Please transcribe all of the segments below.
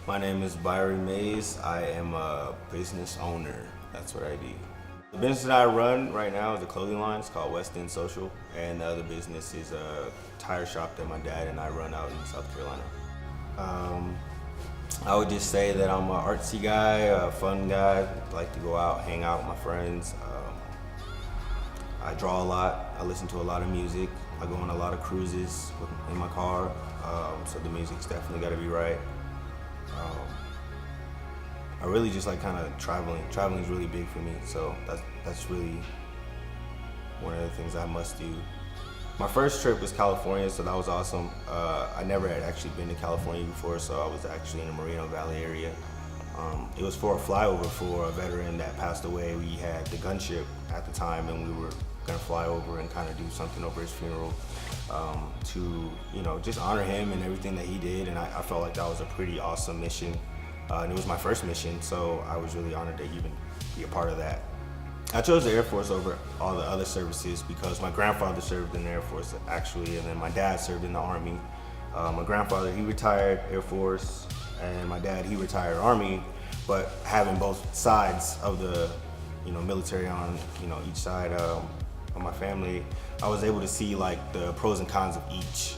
My name is Byron Mays. I am a business owner. That's what I do. The business that I run right now is a clothing line. It's called West End Social. And the other business is a tire shop that my dad and I run out in South Carolina. I would just say that I'm an artsy guy, a fun guy. I like to go out, hang out with my friends. I draw a lot. I listen to a lot of music. I go on a lot of cruises in my car. So the music's definitely got to be right. I really just like kind of traveling. Traveling is really big for me, so that's really one of the things I must do. My first trip was California, so that was awesome. I never had actually been to California before, so I was actually in the Moreno Valley area. It was for a flyover for a veteran that passed away. We had the gunship at the time, and we were gonna fly over and kind of do something over his funeral to, just honor him and everything that he did. And I felt like that was a pretty awesome mission. And it was my first mission, so I was really honored to even be a part of that. I chose the Air Force over all the other services because my grandfather served in the Air Force actually, and then my dad served in the Army. My grandfather, he retired Air Force, and my dad, he retired Army, but having both sides of the military on each side of my family, I was able to see like the pros and cons of each.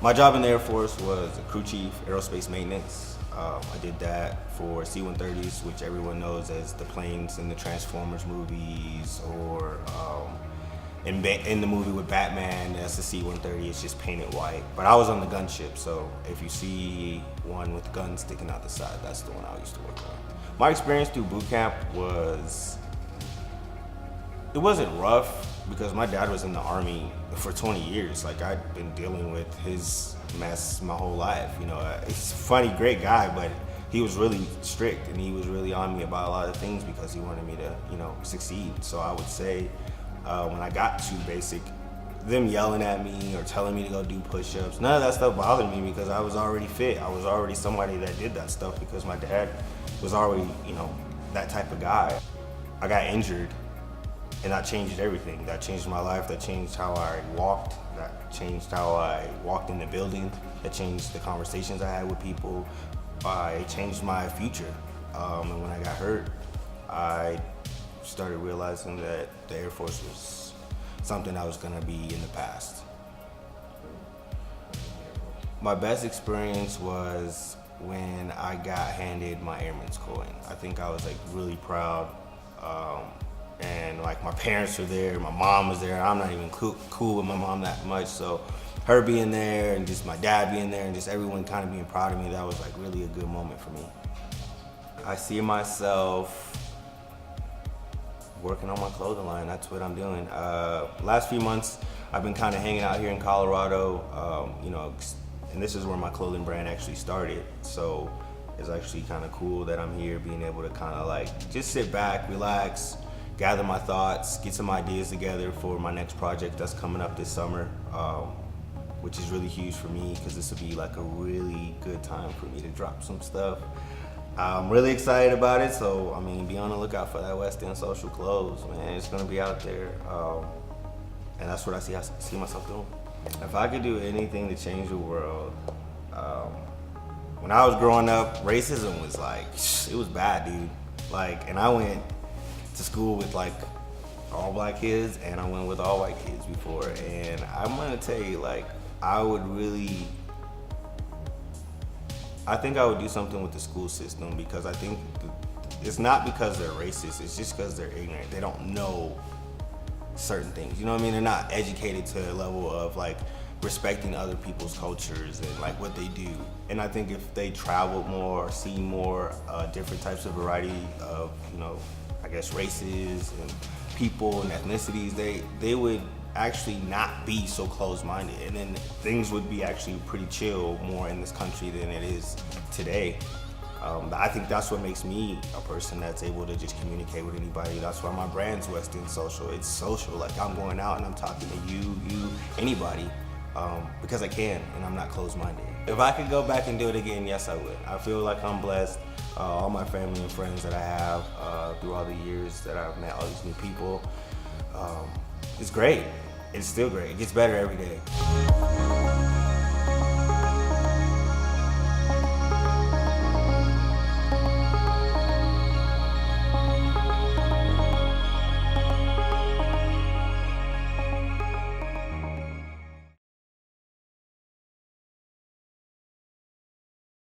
My job in the Air Force was a crew chief, aerospace maintenance. I did that for C-130s, which everyone knows as the planes in the Transformers movies, or in the movie with Batman, that's the C-130, it's just painted white. But I was on the gunship, so if you see one with guns sticking out the side, that's the one I used to work on. My experience through boot camp it wasn't rough because my dad was in the Army for 20 years. Like, I'd been dealing with his mess my whole life. He's a funny, great guy, but he was really strict and he was really on me about a lot of things because he wanted me to, succeed. So I would say when I got to basic, them yelling at me or telling me to go do push-ups, none of that stuff bothered me because I was already fit. I was already somebody that did that stuff because my dad was already, that type of guy. I got injured. And that changed everything. That changed my life. That changed how I walked. That changed how I walked in the building. That changed the conversations I had with people. It changed my future. And when I got hurt, I started realizing that the Air Force was something that was gonna be in the past. My best experience was when I got handed my airman's coin. I think I was really proud. And my parents were there, my mom was there. I'm not even cool with my mom that much, so her being there and just my dad being there and just everyone kind of being proud of me, that was really a good moment for me. I see myself working on my clothing line. That's what I'm doing. Last few months, I've been kind of hanging out here in Colorado, and this is where my clothing brand actually started. So it's actually kind of cool that I'm here being able to kind of just sit back, relax, gather my thoughts, get some ideas together for my next project that's coming up this summer, which is really huge for me because this will be a really good time for me to drop some stuff. I'm really excited about it, so be on the lookout for that West End Social clothes, man. It's gonna be out there, and that's what I see myself doing. If I could do anything to change the world, when I was growing up, racism was it was bad, dude. And I went to school with all black kids and I went with all white kids before, and I'm gonna tell you, I think I would do something with the school system because I think it's not because they're racist, it's just because they're ignorant. They don't know certain things, They're not educated to the level of respecting other people's cultures and what they do. And I think if they traveled more, see more different types of variety of, races and people and ethnicities, they would actually not be so closed-minded, and then things would be actually pretty chill more in this country than it is today. I think that's what makes me a person that's able to just communicate with anybody. That's why my brand's West End Social. It's social, I'm going out and I'm talking to you, anybody, because I can, and I'm not closed-minded. If I could go back and do it again, yes, I would. I feel like I'm blessed. All my family and friends that I have through all the years that I've met all these new people, it's great. It's still great. It gets better every day.